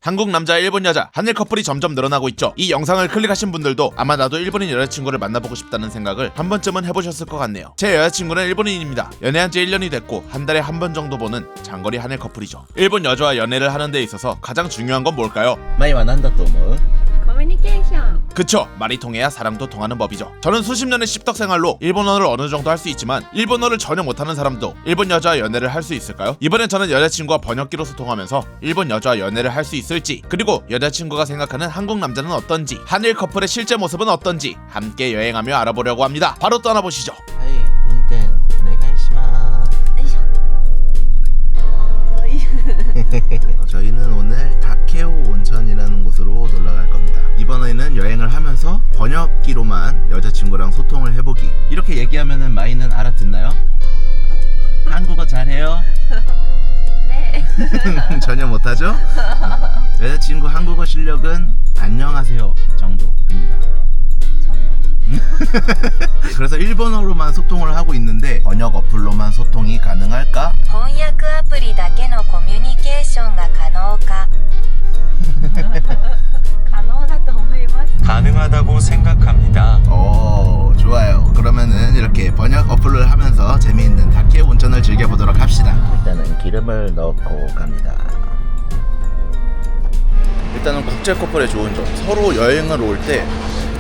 한국 남자, 일본 여자, 한일 커플이 점점 늘어나고 있죠. 이 영상을 클릭하신 분들도 아마 나도 일본인 여자친구를 만나보고 싶다는 생각을 한 번쯤은 해보셨을 것 같네요. 제 여자친구는 일본인입니다. 연애한 지 1년이 됐고 한 달에 한 번 정도 보는 장거리 한일 커플이죠. 일본 여자와 연애를 하는 데 있어서 가장 중요한 건 뭘까요? マイは何だと思う？コミュニケーション。 그쵸, 말이 통해야 사람도 통하는 법이죠. 저는 수십 년의 씹덕 생활로 일본어를 어느 정도 할 수 있지만 일본어를 전혀 못하는 사람도 일본 여자와 연애를 할 수 있을까요? 이번엔 저는 여자친구와 번역기로 소통하면서 일본 여자와 연애를 할 수 있을지, 그리고 여자친구가 생각하는 한국 남자는 어떤지, 한일 커플의 실제 모습은 어떤지 함께 여행하며 알아보려고 합니다. 바로 떠나보시죠. はい、運転お願いします。よいしょ。はーい。 저희는 오늘 다케오 온천이라는 곳으로 놀러 갈 겁니다. 이번에는 여행을 하면서 번역기로만 여자친구랑 소통을 해보기. 이렇게 얘기하면은 마이는 알아듣나요? 한국어 잘해요? 네. 전혀 못하죠? 여자친구 한국어 실력은 안녕하세요 정도입니다. 그래서 일본어로만 소통을 하고 있는데 번역 어플로만 소통이 가능할까? 翻訳アプリだけのコミュニケーションが可能か 可能だと思います。 가능하다고 생각합니다. 오, 좋아요. 그러면은 이렇게 번역 어플을 하면서 재미있는 다케오 온천을 즐겨보도록 합시다. 일단은 기름을 넣고 갑니다. 일단은 국제 커플의 좋은 점, 서로 여행을 올 때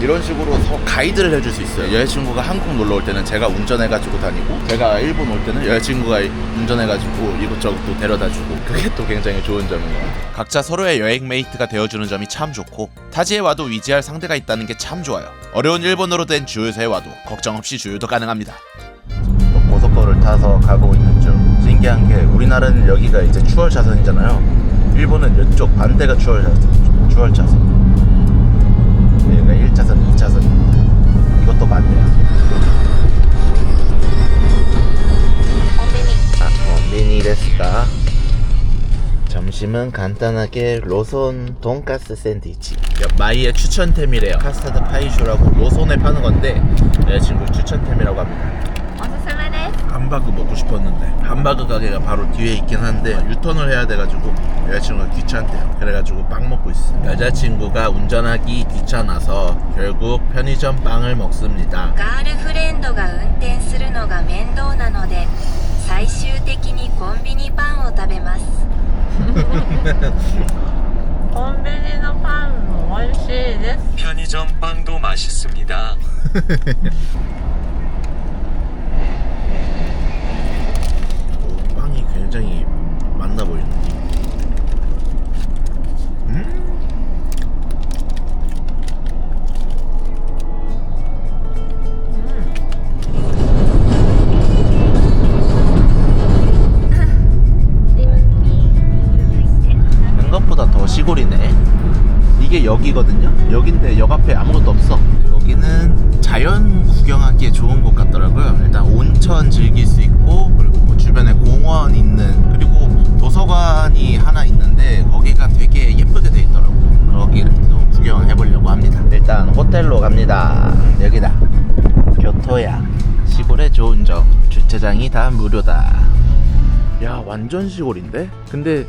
이런 식으로 가이드를 해줄 수 있어요. 여자친구가 한국 놀러 올 때는 제가 운전해가지고 다니고, 제가 일본 올 때는 여자친구가 운전해가지고 이곳저곳 또 데려다주고, 그게 또 굉장히 좋은 점이에요. 각자 서로의 여행 메이트가 되어주는 점이 참 좋고, 타지에 와도 위지할 상대가 있다는 게 참 좋아요. 어려운 일본어로 된 주유소에 와도 걱정 없이 주유도 가능합니다. 또 고속도로를 타서 가고 있는 중. 신기한 게 우리나라는 여기가 이제 추월 차선이잖아요. 일본은 이쪽 반대가 추월 차선. 여기가 1차선, 2차선입니다. 이것도 맞네요. コンビニ。 미니 데스까? 점심은 간단하게 로손 돈가스 샌드위치. 마이의 추천템이래요. 카스타드 파이슈라고 로손에 파는 건데 내 친구 추천템이라고 합니다. おすすめです。 함바그 먹고 싶었는데 함바그 가게가 바로 뒤에 있긴 한데 유턴을 해야 돼가지고 여자친구가 귀찮대요. 그래가지고 빵 먹고 있어. 여자친구가 운전하기 귀찮아서 결국 편의점 빵을 먹습니다. ガールフレンドが運転するのが面倒なので最終的にコンビニパンを食べます コンビニのパンも美味しいです。 편의점 빵도 맛있습니다. 빵이 굉장히 맛나 보이네. 생각보다 더 시골이네. 이게 역이거든요. 역인데 역 앞에 아무것도 없어. 여기는 자연 구경하기에 좋은 곳 같더라고요. 일단 온천 즐길 수 있고, 그리고 뭐 주변에 공원 있는, 그리고 도서관이 하나 있는데 거기가 되게 예쁘게 돼 있더라고. 거기를 또 구경을 해보려고 합니다. 일단 호텔로 갑니다. 여기다. 교토야. 시골의 좋은 점, 주차장이 다 무료다. 야, 완전 시골인데? 근데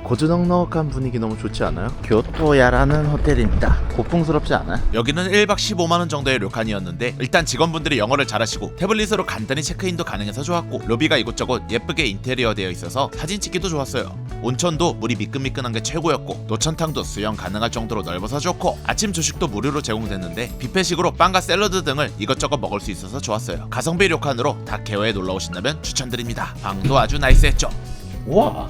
고즈넉넉한 분위기 너무 좋지 않아요? 교토야라는 호텔입니다. 고풍스럽지 않아요? 여기는 1박 15만원 정도의 료칸이었는데 일단 직원분들이 영어를 잘하시고 태블릿으로 간단히 체크인도 가능해서 좋았고, 로비가 이곳저곳 예쁘게 인테리어 되어 있어서 사진 찍기도 좋았어요. 온천도 물이 미끈미끈한 게 최고였고, 노천탕도 수영 가능할 정도로 넓어서 좋고, 아침 조식도 무료로 제공됐는데 뷔페식으로 빵과 샐러드 등을 이것저것 먹을 수 있어서 좋았어요. 가성비 료칸으로 다케오에 놀러 오신다면 추천드립니다. 방도 아주 나이스했죠. 우와!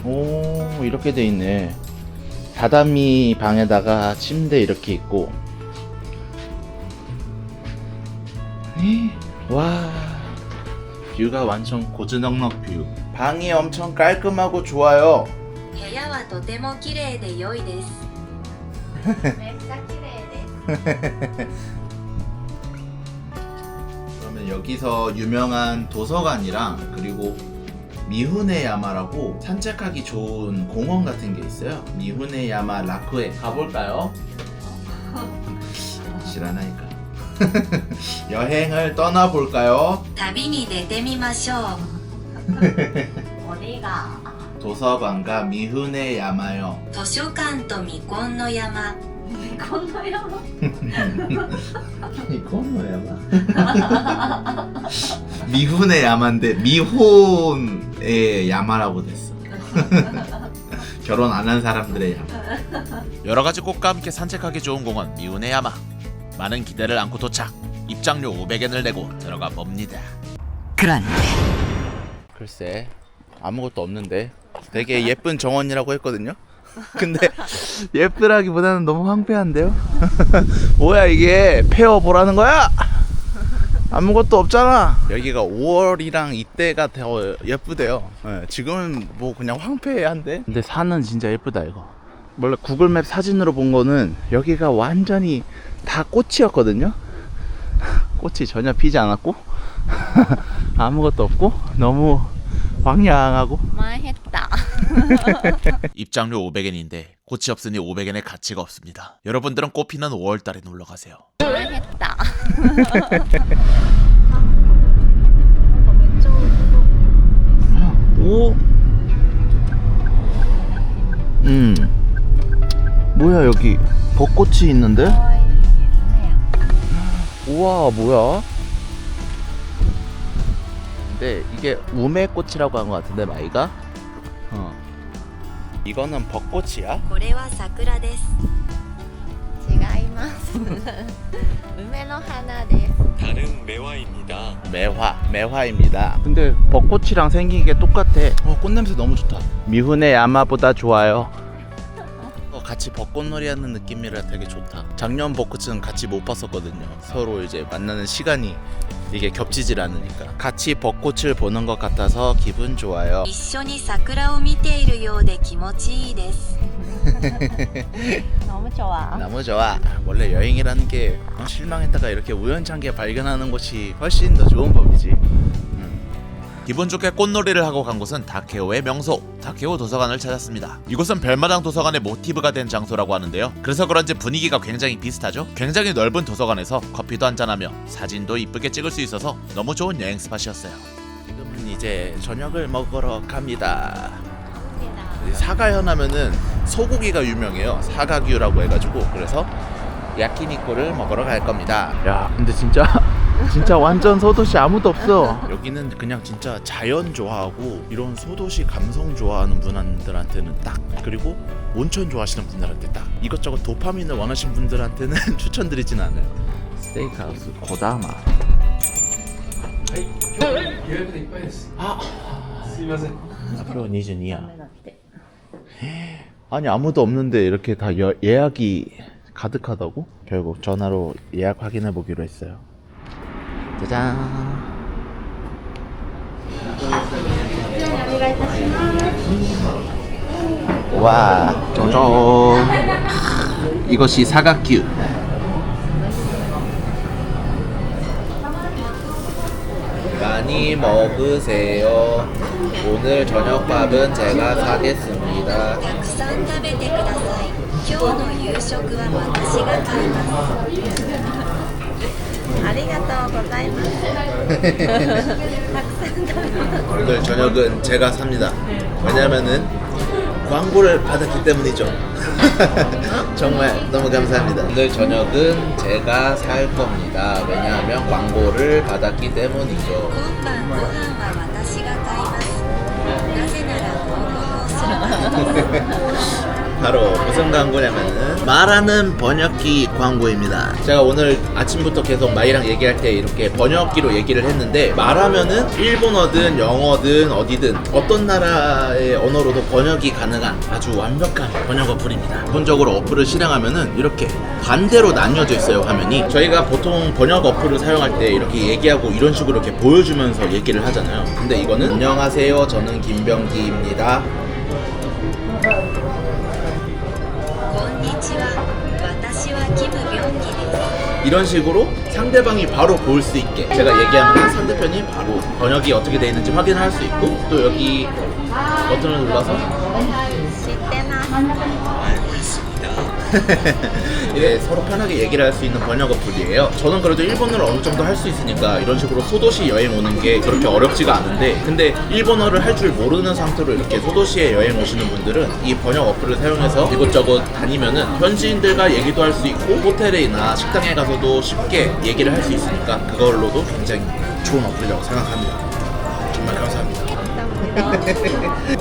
오, 이렇게 돼 있네. 다다미 방에다가 침대 이렇게 있고. 와, 뷰가 완전 고즈넉넉 뷰. 방이 엄청 깔끔하고 좋아요. 部屋はとても綺麗で良いです めっちゃ綺麗です。 그러면 여기서 유명한 도서관이랑 그리고 미후네야마라고 산책하기 좋은 공원 같은 게 있어요. 미후네야마 라쿠에 가볼까요? 실하나니까. 여행을 떠나볼까요? 旅に出てみましょう森が。 도서관과 미훈의 야마요. 図書館と未婚の山。こんな山。 미혼의 야마. 미훈의 야마인데 미혼의 야마라고 됐어. 결혼 안 한 사람들의 야마. 여러 가지 꽃과 함께 산책하기 좋은 공원 미운의 야마. 많은 기대를 안고 도착. 입장료 500엔을 내고 들어가 봅니다. 글쎄 아무것도 없는데 되게 예쁜 정원이라고 했거든요. 근데 예쁘라기보다는 너무 황폐한데요. 뭐야 이게 페어 보라는 거야? 아무것도 없잖아. 여기가 5월이랑 이때가 더 예쁘대요. 네, 지금은 뭐 그냥 황폐한데. 근데 산은 진짜 예쁘다 이거. 원래 구글맵 사진으로 본 거는 여기가 완전히 다 꽃이었거든요. 꽃이 전혀 피지 않았고 아무것도 없고 너무 황량하고. 망했다. 입장료 500엔인데 꽃이 없으니 500엔의 가치가 없습니다. 여러분들은 꽃 피는 5월달에 놀러가세요. 망했다. 오. 뭐야 여기 벚꽃이 있는데? 우와 뭐야? 근데 이게 우메꽃이라고 한 것 같은데 마이가? 이거는 벚꽃이야? これは桜です。違います。梅の花です。 다른 매화입니다. 매화입니다. 근데 벚꽃이랑 생긴 게 똑같아. 꽃냄새 너무 좋다. 미훈의 야마보다 좋아요. 같이 벚꽃놀이 하는 느낌이라 되게 좋다. 작년 벚꽃은 같이 못 봤었거든요. 서로 이제 만나는 시간이 이게 겹치질 않으니까 같이 벚꽃을 보는 것 같아서 기분 좋아요. 一緒に桜を見ているようで気持ちいいです。 너무 좋아. 너무 좋아. 원래 여행이라는 게 실망했다가 이렇게 우연찮게 발견하는 것이 훨씬 더 좋은 법이지. 기분 좋게 꽃놀이를 하고 간 곳은 다케오의 명소 다케오 도서관을 찾았습니다. 이곳은 별마당 도서관의 모티브가 된 장소라고 하는데요. 그래서 그런지 분위기가 굉장히 비슷하죠. 굉장히 넓은 도서관에서 커피도 한잔하며 사진도 이쁘게 찍을 수 있어서 너무 좋은 여행 스팟이었어요. 지금은 이제 저녁을 먹으러 갑니다. 사가현 하면은 소고기가 유명해요. 사가규라고 해가지고 그래서 야키니코를 먹으러 갈 겁니다. 야 근데 진짜 완전 소도시 아무도 없어. 여기는 그냥 진짜 자연 좋아하고 이런 소도시 감성 좋아하는 분들한테는 딱, 그리고 온천 좋아하시는 분들한테 딱, 이것저것 도파민을 원하시는 분들한테는 추천드리진 않아요. 스테이크하우스 고다마. 앞으로 22야. 아니 아무도 없는데 이렇게 다 예약이 가득하다고? 결국 전화로 예약 확인해 보기로 했어요. 짜잔. 와, 쪼쪼. 이것이 사각규. 많이 먹으세요. 오늘 저녁밥은 제가 사겠습니다. たくさん食べてください。今日の夕食は私が買います。ありがとうございます。たくさん食べます。 오늘 저녁은 제가 삽니다. 왜냐면은 광고를 받았기 때문이죠. 정말 너무 감사합니다. 오늘 저녁은 제가 살 겁니다. 왜냐하면 광고를 받았기 때문이죠. 今晩ご飯は私が買います。なぜなら広告をするためです。 바로 무슨 광고냐면은 말하는 번역기 광고입니다. 제가 오늘 아침부터 계속 마이랑 얘기할 때 이렇게 번역기로 얘기를 했는데, 말하면은 일본어든 영어든 어디든 어떤 나라의 언어로도 번역이 가능한 아주 완벽한 번역 어플입니다. 기본적으로 어플을 실행하면은 이렇게 반대로 나뉘어져 있어요, 화면이. 저희가 보통 번역 어플을 사용할 때 이렇게 얘기하고 이런 식으로 이렇게 보여주면서 얘기를 하잖아요. 근데 이거는 안녕하세요, 저는 김병기입니다. こんにちは。私はキム・ビョンギです。 이런 식으로 상대방이 바로 볼 수 있게 제가 얘기하면 상대편이 바로 번역이 어떻게 되어 있는지 확인할 수 있고, 또 여기 버튼을 눌러서 知ってます。 알고 있습니다. 이게 서로 편하게 얘기를 할 수 있는 번역 어플이에요. 저는 그래도 일본어를 어느 정도 할 수 있으니까 이런 식으로 소도시 여행 오는 게 그렇게 어렵지가 않은데, 근데 일본어를 할 줄 모르는 상태로 이렇게 소도시에 여행 오시는 분들은 이 번역 어플을 사용해서 이곳저곳 다니면은 현지인들과 얘기도 할 수 있고 호텔이나 식당에 가서도 쉽게 얘기를 할 수 있으니까 그걸로도 굉장히 좋은 어플이라고 생각합니다. 정말 감사합니다. で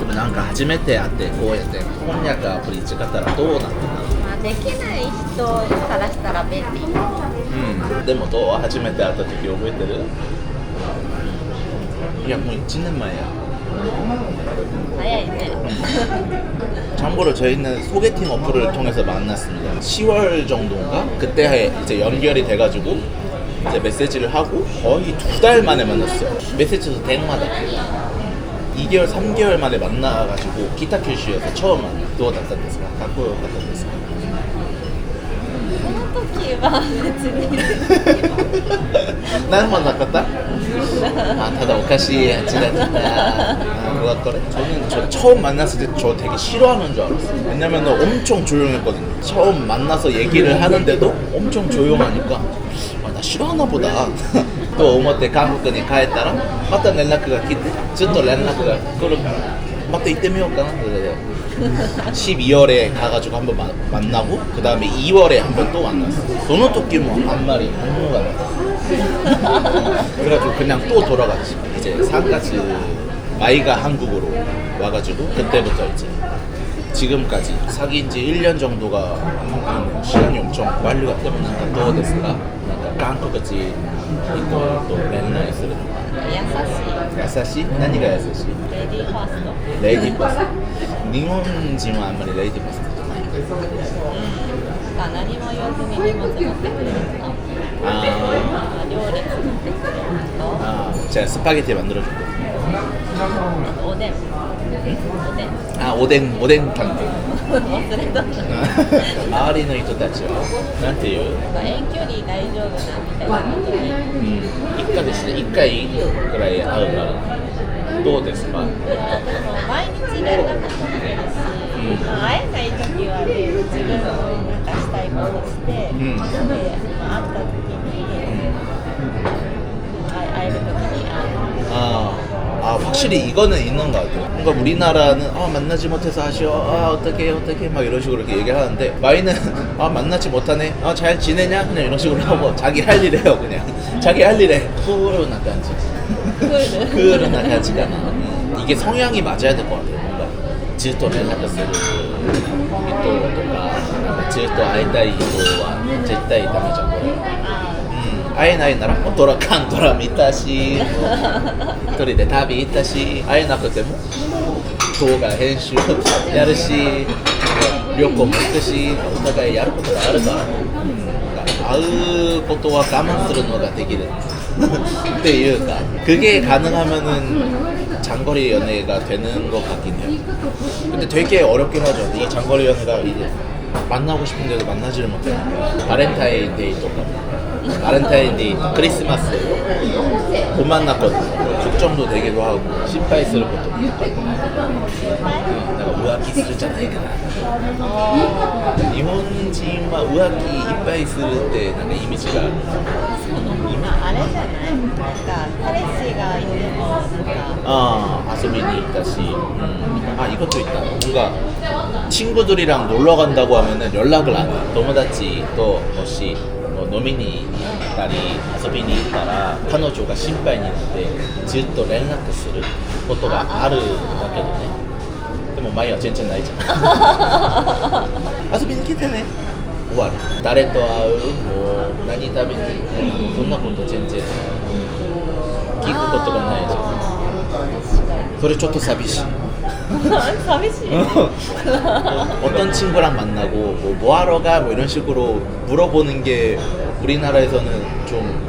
もなんか初めて会ってこうやって翻訳アプリ使ったらどうなったの？まあできない人からしたら便利。うん、でもどう初めて会った時覚えてる？いやもう1年前や。早いね。 참고로 저희는 소개팅 어플을 통해서 만났습니다. 10월 정도인가? 그때 이제 연결이 돼가지고 이제 메시지를 하고 거의 2달 만에 만났어요. 메시지도 대마다 2개월, 3개월 만에 만나가지고 기타큐슈에서 처음 만나. どうだったんですか? かっこよかったですか? その時は別に。 나는 만났겠다? 아, 다들 오카시 지났다. 뭐가 그래? 저는 저 처음 만났을 때 저 되게 싫어하는 줄 알았어요. 왜냐면 엄청 조용했거든요. 처음 만나서 얘기를 하는데도 엄청 조용하니까 아, 나 싫어하나 보다. 또 오모테 한국에 帰ったら また連絡が来てずっと連絡が来るからまた行ってみようかな. 그래서 12월에 가가지고 한번 만나고 그 다음에 2월에 한번 또 만났어. その時もあんまり반응가 나. 그래가지고 그냥 또 돌아갔지. 이제 3가지 마이가 한국으로 와가지고 그때부터 이제 지금까지 사귄 지 1년 정도가 시간이 엄청 빨리 갔기 때문에 또 됐을까? 한국까지 있고 또 맨날 쓰는 優しい。 優しい? 何が優しい? レディーファースト。 레이디 버스. 일본인은 아무리 레이디 버스. なんか何も言わずに荷物持ってくれる人。 아, 料理作ってくれる人。 아, 제가 스파게티 만들어줬거든요. おでん。おでん。 아, 오뎅 탕. 忘れとった。 周りの人たちはなんていう？遠距離大丈夫なみたいなことに。1ヶ月で1回くらい会うからどうですか？毎日連絡取ってるし、会えない時はね、自分のなんかしたいことして、で、会った時に、会える時に会う。 확실히 이거는 있는 것 같아요. 뭔가 우리나라는 만나지 못해서 아쉬워. 어떡해 막 이런 식으로 이렇게 얘기하는데 마이는 만나지 못하네. 잘 지내냐? 그냥 이런 식으로 하고 자기 할 일 해요. 그냥 자기 할 일 해. 쿨한感じ. 쿨한感じかな. 이게 성향이 맞아야 될 것 같아요. 뭔가 ずっと連絡する人とかずっと会いたい人は絶対ダメじゃんこれ。会えないならドラカンドラ見たし一人で旅行ったし会えなくても動画編集やるし旅行も行くしお互いやることがあるから会うことは我慢するのができるっていうか그게 가능하면은 장거리 연애가 되는 것 같긴 해요. 근데 되게 어렵긴 하죠. 이 장거리 연애가 이제 만나고 싶은데도 만나지를 못하니까 바렌타인데이 또 바렌타인데이 크리스마스 못 만났거든요. 걱정도 되기도 하고心配することもなんか浮気するじゃないかな日本人は浮気いっぱいするってなんかイメージがあるあれじゃないなんか彼氏がいてもとか 遊びに行ったし이것도 있다. 뭔가 친구들이랑 놀러 간다고 하면은 연락을 안 해. 友達ともし飲みに行ったり遊びに行ったら彼女が心配になってずっと連絡することがあるんだけどねでも前は全然ないじゃん遊びに来てね終わる誰と会うもう何食べに行くそんなこと全然聞くことがないじゃんそれちょっと寂しい寂しい 어떤 친구랑 만나고 뭐 하러 가? 뭐 이런 식으로 물어보는 게 우리나라에서는 좀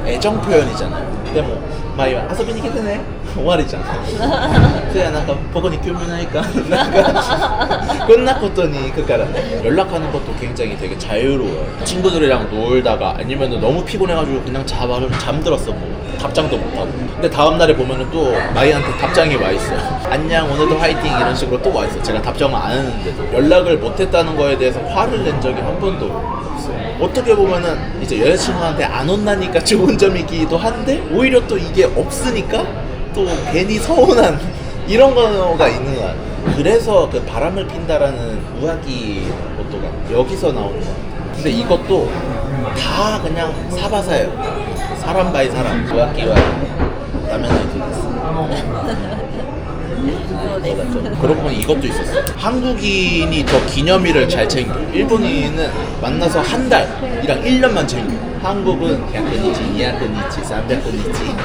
애정 표현이잖아요. 근데 뭐 마이와遊びに来てね終わりじゃんそやなんかここに興味ないかなんかこんなことに行くからね연락하는 것도 굉장히 되게 자유로워요 친구들이랑 놀다가 아니면 너무 피곤해가지고 그냥 잠들었어 뭐 답장도 못하고 근데 다음날에 보면은 또 마이한테 답장이 와있어요 안녕 오늘도 화이팅 이런 식으로 또 와있어 제가 답장을 안 했는데도 연락을 못했다는 거에 대해서 화를 낸 적이 한 번도 없어요 어떻게 보면은 이제 여자친구한테 안 온다니까 좋은 점이기도 한데 오히려 또 이게 없으니까 또 괜히 서운한 이런 거가 있는 것 같아요 그래서 그 바람을 핀다라는 우아기 것도가 여기서 나오는 것 같아요 근데 이것도 다 그냥 사바사예요 사람 바이 사람 우아기와 라면을 들었어 그러고 보니 이것도 있었어 한국인이 더 기념일을 잘 챙겨 일본인은 만나서 한 달이랑 1년만 챙겨 한국은 야근이지 2야근이지 3야근이지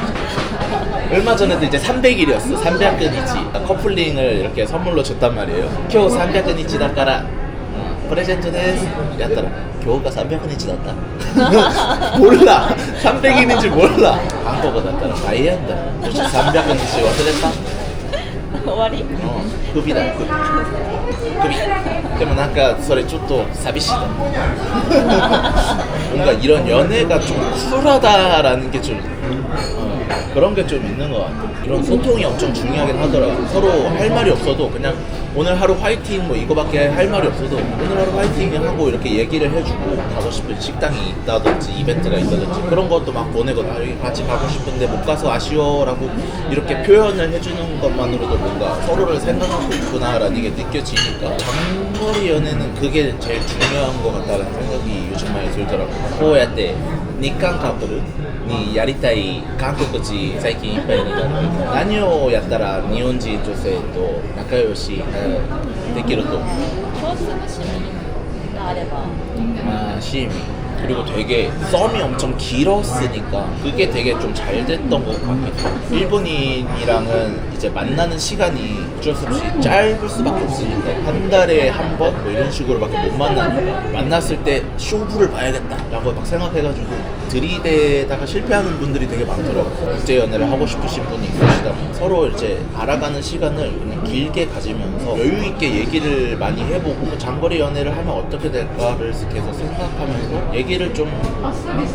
얼마 전에도 이제 300일이었어 300일이지 커플링을 이렇게 선물로 줬단 말이에요 교 300일이지 다까라 프레젠토 데스 이랬더라 교우가 300일이지 났다 몰라 300일인지 몰라 한국어 났더라 다이앤다 300일이지忘れた終わり首だ首でもなんかそれちょっと寂しいだ뭔가 이런 연애가 좀 쿨하다라는 게 좀 그런 게 좀 있는 것 같아 이런 소통이 엄청 중요하긴 하더라고 서로 할 말이 없어도 그냥 오늘 하루 화이팅 뭐 이거밖에 할 말이 없어도 오늘 하루 화이팅 하고 이렇게 얘기를 해주고 가고 싶은 식당이 있다든지 이벤트가 있다든지 그런 것도 막 보내거든 여기 같이 가고 싶은데 못 가서 아쉬워라고 이렇게 표현을 해주는 것만으로도 뭔가 서로를 생각하고 있구나라는 게 느껴지니까 장거리 연애는 그게 제일 중요한 것 같다는 생각이 요즘 많이 들더라고 こうやって日韓カップルにやりたい韓国人最近いっぱいになる何をやったら日本人女性と仲良しできると共通の趣味があれば 아, 시미 그리고 되게 썸이 엄청 길었으니까 그게 되게 좀 잘 됐던 것 같기도 해요 일본인이랑은 이제 만나는 시간이 어쩔 수 없이 짧을 수밖에 없으니까 한 달에 한 번 뭐 이런 식으로밖에 못 만나니까 만났을 때 쇼부를 봐야겠다 라고 막 생각해가지고 들이대다가 실패하는 분들이 되게 많더라고요 국제연애를 하고 싶으신 분이 있으시다면 서로 이제 알아가는 시간을 그냥 길게 가지면서 여유있게 얘기를 많이 해보고 장거리 연애를 하면 어떻게 될까를 계속 생각하면서 얘기를 좀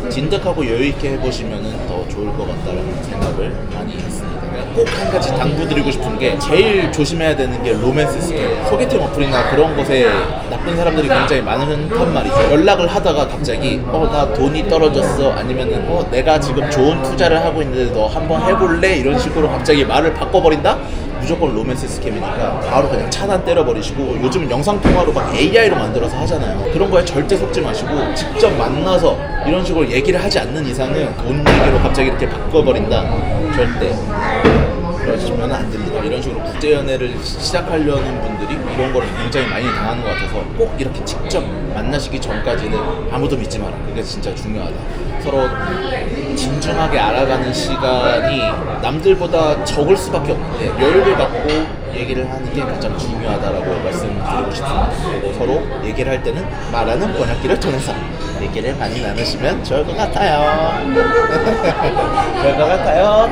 진득하고 여유있게 해보시면 더 좋을 것 같다는 생각을 많이 했습니다 꼭 한 가지 당부드리고 싶은 게 제일 조심해야 되는 게 로맨스 스캠 소개팅 어플이나 그런 곳에 나쁜 사람들이 굉장히 많단 말이죠 연락을 하다가 갑자기 나 돈이 떨어졌어 아니면은 내가 지금 좋은 투자를 하고 있는데 너 한번 해볼래? 이런 식으로 갑자기 말을 바꿔버린다? 무조건 로맨스 스캠이니까 바로 그냥 차단 때려버리시고 요즘은 영상통화로 막 AI로 만들어서 하잖아요 그런 거에 절대 속지 마시고 직접 만나서 이런 식으로 얘기를 하지 않는 이상은 돈 얘기로 갑자기 이렇게 바꿔버린다 절대 그러시면 안 됩니다 이런 식으로 국제연애를 시작하려는 분들이 이런 거를 굉장히 많이 당하는 것 같아서 꼭 이렇게 직접 만나시기 전까지는 아무도 믿지 마라 그게 진짜 중요하다 서로 진중하게 알아가는 시간이 남들보다 적을 수밖에 없는데 여유를 갖고 얘기를 하는 게 가장 중요하다라고 말씀드리고 싶습니다 그리고 서로 얘기를 할 때는 말하는 번역기를 통해서 얘기를 많이 나누시면 좋을 것 같아요 좋을 것 같아요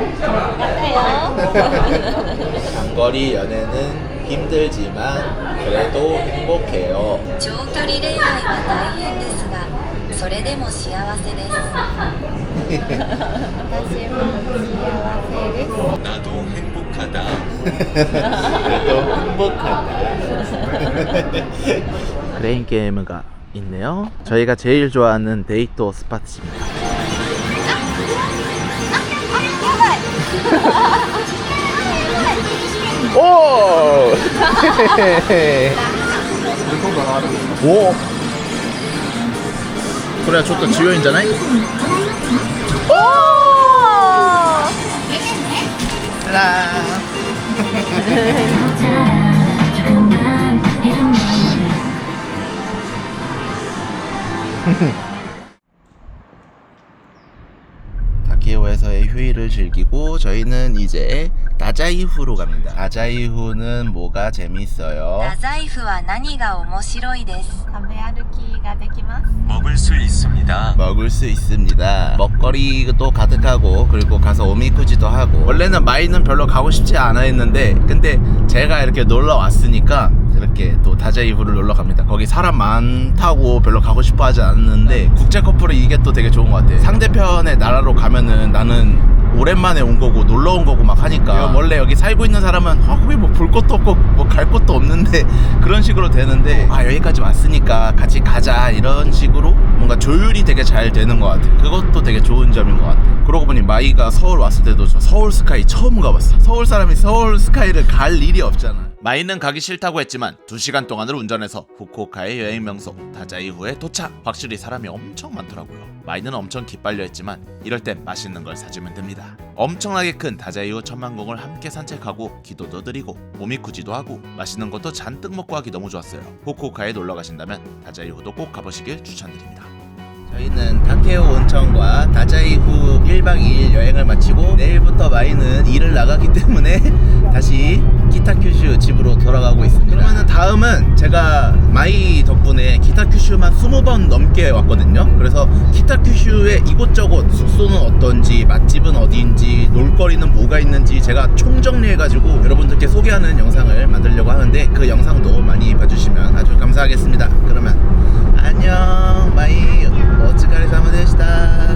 장거리 연애는 힘들지만 그래도 행복해요 長距離恋愛は大変ですがそれでも幸せです私も幸せです 나도 행복하다. 그래도 행복하다 크레인 게임가 있네요 저희가 제일 좋아하는 데이트 스팟입니다 오! 오! 그래, 좋다. 지효인잖아? 오! 라. 다키오에서의 휴일을 즐기고 저희는 이제 다자이후로 갑니다. 다자이후는 뭐가 재밌어요? 太宰府は何が面白いです。食べ歩きができます。 먹을 수 있습니다. 먹을 수 있습니다. 먹거리도 가득하고 그리고 가서 오미쿠지도 하고 원래는 마이는 별로 가고 싶지 않아 했는데 근데 제가 이렇게 놀러 왔으니까 이렇게 또 다자이후를 놀러 갑니다. 거기 사람 많다고 별로 가고 싶어 하지 않았는데 국제 커플은 이게 또 되게 좋은 것 같아요. 상대편의 나라로 가면은 나는 오랜만에 온 거고 놀러 온 거고 막 하니까 원래 여기 살고 있는 사람은 거기 뭐 볼 것도 없고 뭐 갈 곳도 없는데 그런 식으로 되는데 여기까지 왔으니까 같이 가자 이런 식으로 뭔가 조율이 되게 잘 되는 것 같아요. 그것도 되게 좋은 점인 것 같아요. 그러고 보니 마이가 서울 왔을 때도 저 서울 스카이 처음 가봤어. 서울 사람이 서울 스카이를 갈 일이 없잖아. 마이는 가기 싫다고 했지만 2시간 동안을 운전해서 후쿠오카의 여행 명소 다자이후에 도착. 확실히 사람이 엄청 많더라고요. 마이는 엄청 기빨려 했지만 이럴 땐 맛있는 걸 사주면 됩니다. 엄청나게 큰 다자이후 천만궁을 함께 산책하고 기도도 드리고 오미쿠지도 하고 맛있는 것도 잔뜩 먹고 하기 너무 좋았어요. 후쿠오카에 놀러 가신다면 다자이후도 꼭 가보시길 추천드립니다. 저희는 타케오 온천과 다자이후 1박 2일 여행을 마치고 내일부터 마이는 일을 나가기 때문에 다시 키타큐슈 집으로 돌아가고 있습니다. 그러면 다음은 제가 마이 덕분에 키타큐슈만 20번 넘게 왔거든요. 그래서 키타큐슈의 이곳저곳 숙소는 어떤지 맛집은 어디인지 놀거리는 뭐가 있는지 제가 총정리해가지고 여러분들께 소개하는 영상을 만들려고 하는데 그 영상도 많이 봐주시면 아주 감사하겠습니다. 그러면 안녕 마이 お疲れ様でした